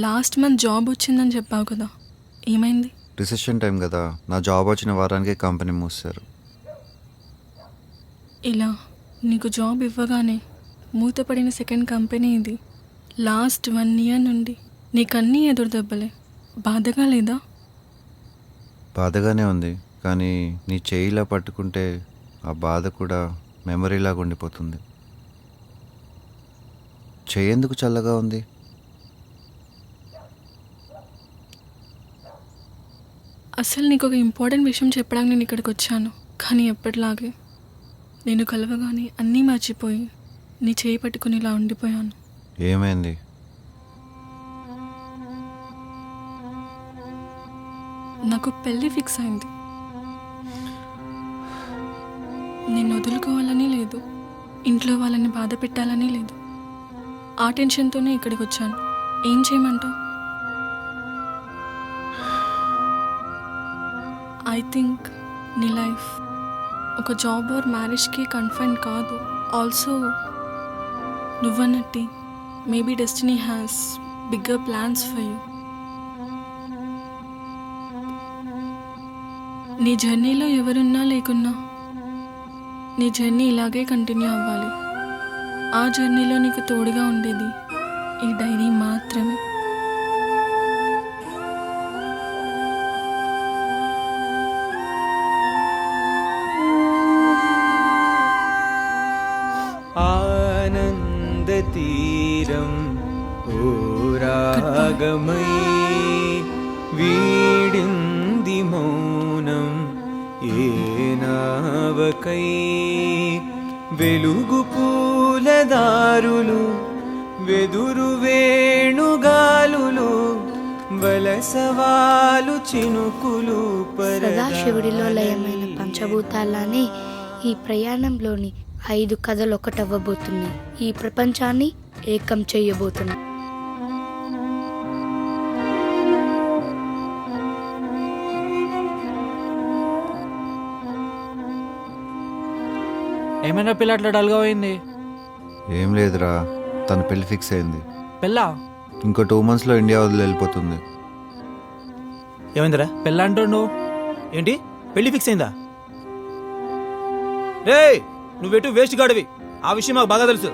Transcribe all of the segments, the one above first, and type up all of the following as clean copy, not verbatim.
Last month job వచ్చిందని చెప్పావు కదా, ఏమైంది? రిసెషన్ టైం కదా, నా జాబ్ వచ్చిన వారానికి కంపెనీ మూసారు. ఇలా నీకు జాబ్ ఇవ్వగానే మూతపడిన సెకండ్ కంపెనీ ఇది. లాస్ట్ 1 year నుండి నీకన్నీ ఎదురు దెబ్బలే. బాధగా లేదా? బాధగానే ఉంది, కానీ నీ చేయిలా పట్టుకుంటే ఆ బాధ కూడా మెమరీలాగా ఉండిపోతుంది. చేయి ఎందుకు చల్లగా ఉంది? అసలు నీకు ఒక ఇంపార్టెంట్ విషయం చెప్పడానికి నేను ఇక్కడికి వచ్చాను, కానీ ఎప్పటిలాగే నేను కలవగానే అన్నీ మర్చిపోయి నీ చేయి పట్టుకుని ఇలా ఉండిపోయాను. ఏమైంది? నాకు పెళ్ళి ఫిక్స్ అయింది. నేను వదులుకోవాలని లేదు, ఇంట్లో వాళ్ళని బాధ పెట్టాలని లేదు. ఆ టెన్షన్తోనే ఇక్కడికి వచ్చాను. ఏం చేయమంటావు? ఐ థింక్ నీ లైఫ్ ఒక జాబ్ ఆర్ మ్యారేజ్కి కన్ఫైన్ కాదు. ఆల్సో నువ్వన్నట్టు maybe destiny has bigger plans for you. నీ జర్నీలో ఎవరున్నా లేకున్నా నీ జర్నీ ఇలాగే కంటిన్యూ అవ్వాలి. ఆ జర్నీలో నీకు తోడుగా ఉండేది ఈ డైరీ మాత్రమే. ఆనందతీరం ఓరాగమై వీడింది మౌనం ఏనావకై వెలుగు పూలదారులు వెదురు వేణుగాలులు వలసవాలు చినుకులు సదాశివుడిలో లయమైన పంచభూతాలానే ఈ ప్రయాణంలోని 5 కథలు ఒకటవ్వబోతున్నాయి. ఈ ప్రపంచాన్ని ఏకం చేయబోతున్నాయి. ఏమైనా పిల్ల అట్లా డల్గా పోయింది? ఏం లేదురా, తన పెళ్లి ఫిక్స్ అయింది. పిల్ల ఇంకో 2 monthsలో ఇండియా వదిలి వెళ్ళిపోతుంది. ఏమైందిరా? పిల్ల అంటుండు. ఏంటి పెళ్లి ఫిక్స్ అయిందా? రే నువ్వెటు వేస్ట్ గాడివి, ఆ విషయం మాకు బాగా తెలుసు.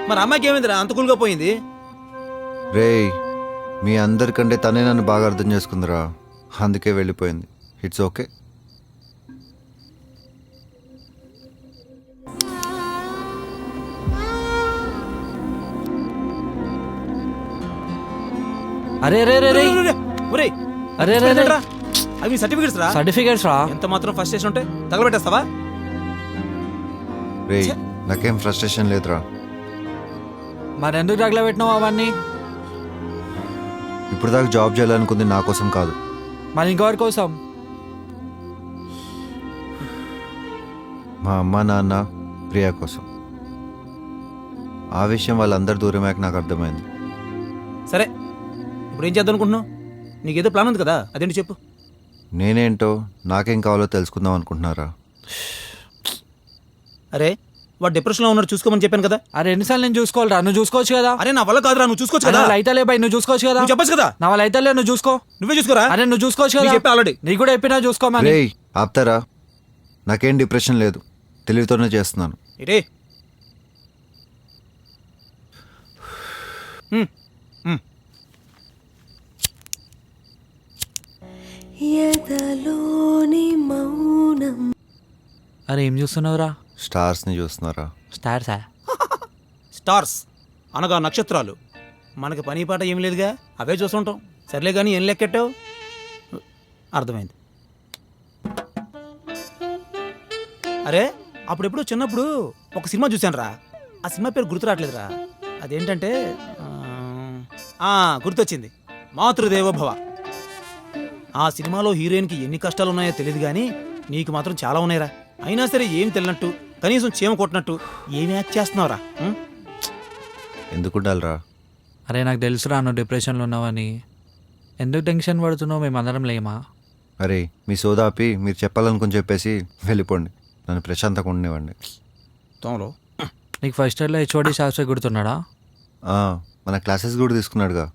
మరి అమ్మాయికి ఏమైందిరా అంత కూల్గా పోయింది? రేయ్, మీ అందరికంటే తనే నన్ను బాగా అర్థం చేసుకుందిరా, అందుకే వెళ్ళిపోయింది. It's okay. అరే రే రే రే ఒరేయ్, అరే రే రే. అవి సర్టిఫికెట్స్ రా. సర్టిఫికేట్స్ రా. ఎంత మాత్రం ఫస్ట్ స్టేషన్ ఉంటే తగలబెట్టేస్తావా? రేయ్, నాకేం ఫ్రస్ట్రేషన్ లేదురా. మరి ఎందుకు తగల పెట్టినావు అవన్నీ? ఇప్పుడు దాకా జాబ్ చేయాలనుకుంది నా కోసం కాదు. మరి ఇంకెవరి కోసం? మా అమ్మ నాన్న ప్రియా కోసం. ఆ విషయం వాళ్ళందరూ దూరమాక నాకు అర్థమైంది. సరే ఇప్పుడు ఏం చేద్దాం అనుకుంటున్నావు? నీకేదో ప్లాన్ ఉంది కదా, అదేంటి చెప్పు. నేనేంటో నాకేం కావాలో తెలుసుకుందాం అనుకుంటున్నారా? అరే వాడు డిప్రెషన్లో ఉన్నాడు, చూసుకోమని చెప్పాను కదా. అరే ఎన్నిసార్లు నేను చూసుకోవాలరా? నువ్వు చూసుకోవచ్చు కదా. అరే నా వల్ల కాదురా, నువ్వు చూసుకోవచ్చు కదా. అయితే లే బై, నువ్వు చూసుకోవచ్చు కదా. నువ్వు చెప్పచ్చు కదా. నా వాళ్ళు అయితే నువ్వు చూసుకో. నువ్వే చూసుకోరా. అరే నువ్వు చూసుకోవచ్చు కదా. చెప్పా ఆల్రెడీ. నీకు కూడా చెప్పినా చూసుకోమని. రేయ్ ఆప్తారా, నాకేం డిప్రెషన్ లేదు, తెలివితోనే చేస్తున్నాను. ఇటే అరే ఏం చూస్తున్నావురా? స్టార్స్ని చూస్తున్నారా? స్టార్సా? స్టార్స్ అనగా నక్షత్రాలు. మనకి పని పాట ఏం లేదుగా, అవే చూస్తుంటాం. సర్లే కానీ ఏం లెక్కెట్టావు? అర్థమైంది. అరే అప్పుడెప్పుడు చిన్నప్పుడు ఒక సినిమా చూశాను రా, ఆ సినిమా పేరు గుర్తు రావట్లేదురా. అదేంటంటే గుర్తొచ్చింది, మాతృదేవోభవ. ఆ సినిమాలో హీరోయిన్కి ఎన్ని కష్టాలు ఉన్నాయో తెలియదు కానీ నీకు మాత్రం చాలా ఉన్నాయిరా. అయినా సరే ఏం తెలియనట్టు, కనీసం చీమ కొట్టినట్టు ఏమి యాక్ట్ చేస్తున్నావురా? ఎందుకు ఉండాలిరా? అరే నాకు తెలుసురా నువ్వు డిప్రెషన్లో ఉన్నావని. ఎందుకు టెన్షన్ పడుతున్నావు? మేమందరం లేమా? అరే మీ సోదాపి మీరు చెప్పాలనుకుని చెప్పేసి వెళ్ళిపోండి, నన్ను ప్రశాంతంగా ఉండనివ్వండి. తోమలో నీకు ఫస్ట్ ఇయర్లో హెచ్ఓడి శాస్త్రి గుర్తున్నాడా? మన క్లాసెస్ కూడా తీసుకున్నాడుగా,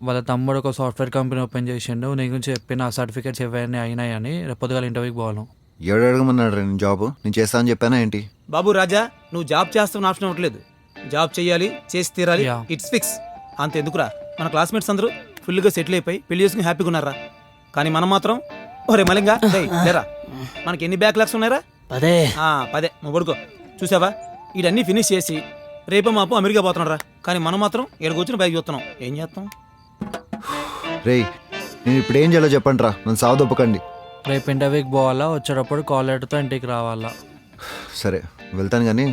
వాళ్ళ తమ్ముడు ఒక సాఫ్ట్వేర్ కంపెనీ ఓపెన్ చేసిండు. నీ గురించి చెప్పిన సర్టిఫికేట్స్ ఇవన్నీ అయినాయని రేపు పొద్దుగాల ఇంటర్వ్యూకి పోవాలి. ఏడు అడగమన్నాడు రా నేను జాబ్, నేను చేస్తానని చెప్పానా ఏంటి? బాబు రాజా, నువ్వు జాబ్ చేస్తావు ఆప్షన్ అవ్వట్లేదు. జాబ్ చేయాలి, చేసి తీరాలి, Yeah. It's fix. అంతెందుకురా, మన క్లాస్మేట్స్ అందరూ ఫుల్గా సెటిల్ అయిపోయి పెళ్లి చేసుకుని హ్యాపీగా ఉన్నారా. కానీ మనం మాత్రం ఒరే మలింగా డేయ్, లేరా, మనకి ఎన్ని బ్యాక్లాగ్స్ ఉన్నాయరా? 10. 10. నువ్వు పడుకో. చూసావా, వీడన్నీ ఫినిష్ చేసి రేపు మాపు అమెరికా పోతున్నాడు రా. కానీ మనం మాత్రం ఇక్కడ కూర్చొని బైక్ చూస్తున్నాం. ఏం చేస్తాం? రేయ్ నేను ఇప్పుడు ఏం చేయాలో చెప్పండి రా, నన్ను సావదొప్పకండి. రేపు ఇంటర్వ్యూకి పోవాలా, వచ్చేటప్పుడు కాల్ లెటర్తో ఇంటికి రావాలా. సరే వెళ్తాను, కానీ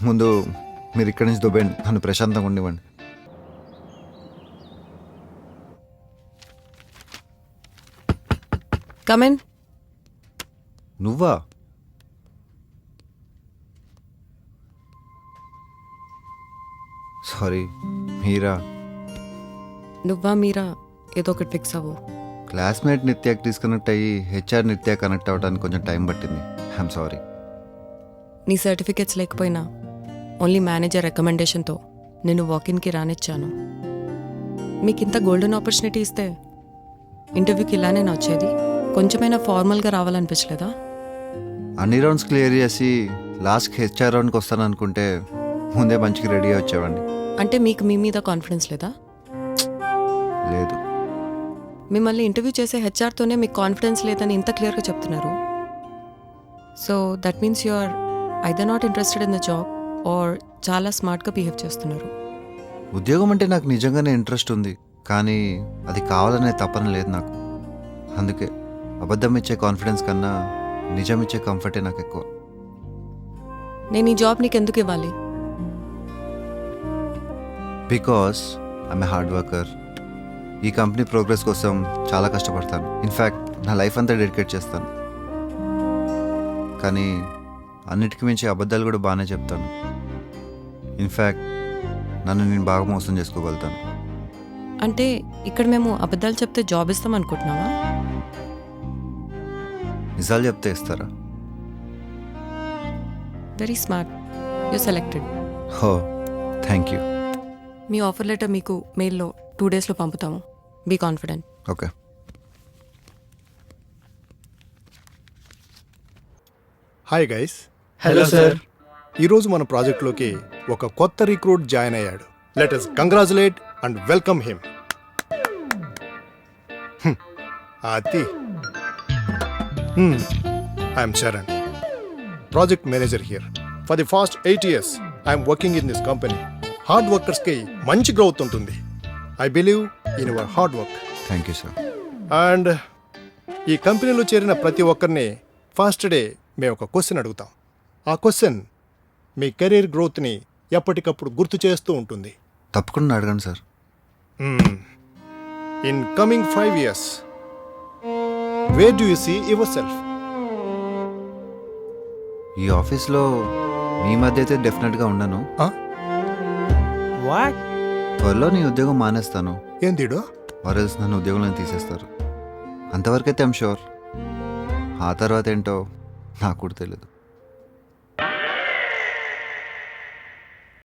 ముందు మీరు ఇక్కడి నుంచి దుబ్బేయండి, నన్ను ప్రశాంతంగా ఉండివ్వండి. కమెన్. నువ్వా? సారీ, మీరా? నువ్వా మీరా ఏదో ఒకటి ఫిక్స్ అవ్వు. క్లాస్మేట్ నిత్యాకి డిస్కనెక్ట్ అయ్యి హెచ్ఆర్ నిత్య కనెక్ట్ అవ్వడానికి కొంచెం టైం పట్టింది. I'm sorry. నీ సర్టిఫికేట్స్ లేకపోయినా ఓన్లీ మేనేజర్ రికమెండేషన్తో నేను వాకిన్కి రానిచ్చాను. మీకు ఇంత గోల్డెన్ ఆపర్చునిటీ ఇస్తే ఇంటర్వ్యూకి ఇలానే నా వచ్చేది. కొంచెమైనా ఫార్మల్గా రావాలనిపించలేదా? అన్ని రౌండ్స్ క్లియర్ చేసి లాస్ట్కి హెచ్ఆర్ రౌండ్కి వస్తాను అనుకుంటే ముందే మంచిగా రెడీ వచ్చేవాడిని. అంటే మీకు మీ మీద కాన్ఫిడెన్స్ లేదా? లేదు. మిమ్మల్ని ఇంటర్వ్యూ చేసే హెచ్ఆర్తోనే మీకు కాన్ఫిడెన్స్ లేదని ఇంత క్లియర్గా చెప్తున్నారు. So that means you are either not interested in the job or చాలా స్మార్ట్గా బిహేవ్ చేస్తున్నారు. ఉద్యోగం అంటే నాకు నిజంగానే ఇంట్రెస్ట్ ఉంది, కానీ అది కావాలనే తపన లేదు నాకు. అందుకే అబద్ధం ఇచ్చే కాన్ఫిడెన్స్ కన్నా నిజం ఇచ్చే కంఫర్టే నాకు ఎక్కువ. నేను ఈ జాబ్ నీకు ఎందుకు ఇవ్వాలి? Because I'm a hard worker. ఈ కంపెనీ ప్రోగ్రెస్ కోసం చాలా కష్టపడతాను. ఇన్ఫ్యాక్ట్ నా లైఫ్ అంతా డెడికేట్ చేస్తాను. కానీ అన్నిటికీ మించి అబద్ధాలు కూడా బాగానే చెప్తాను. ఇన్ఫ్యాక్ట్ నన్ను నేను బాగా మోసం చేసుకోగలుగుతాను. అంటే ఇక్కడ మేము అబద్ధాలు చెప్తే జాబ్ ఇస్తాం అనుకుంటున్నావా? నిజాలు చెప్తే ఇస్తారా? Very smart. You selected. Oh, thank you. మీ ఆఫర్ లెటర్ మీకు మెయిల్లో 2 డేస్లో పంపుతాము. Be confident. Okay. Hi guys. Hello sir. ఈరోజు మన ప్రాజెక్ట్లోకి ఒక కొత్త రిక్రూట్ జాయిన్ అయ్యాడు. Let us congratulate and welcome him. ఆతి. I'm Charan, project manager here. For the fast 8 years I'm working in this company. Hard వర్కర్స్కి మంచి గ్రోత్ ఉంటుంది. I believe in your hard work. Thank you sir. And ఈ కంపెనీలో చేరిన ప్రతి ఒక్కరిని first day మేము ఒక క్వశ్చన్ అడుగుతాం. ఆ క్వశ్చన్ మీ కెరీర్ గ్రోత్ని ఎప్పటికప్పుడు గుర్తు చేస్తూ ఉంటుంది. తప్పకుండా అడగండి sir. In coming 5 years, where do you see yourself? ఈ ఆఫీస్లో మీ మధ్య అయితే డెఫినెట్గా ఉండను. వాట్? త్వరలో నీ ఉద్యోగం మానేస్తాను, ఏం తీడు? వరల్స్ నన్ను ఉద్యోగంలో తీసేస్తారు. అంతవరకైతే ఐమ్ షూర్. ఆ తర్వాత ఏంటో నాకు కూడా తెలియదు.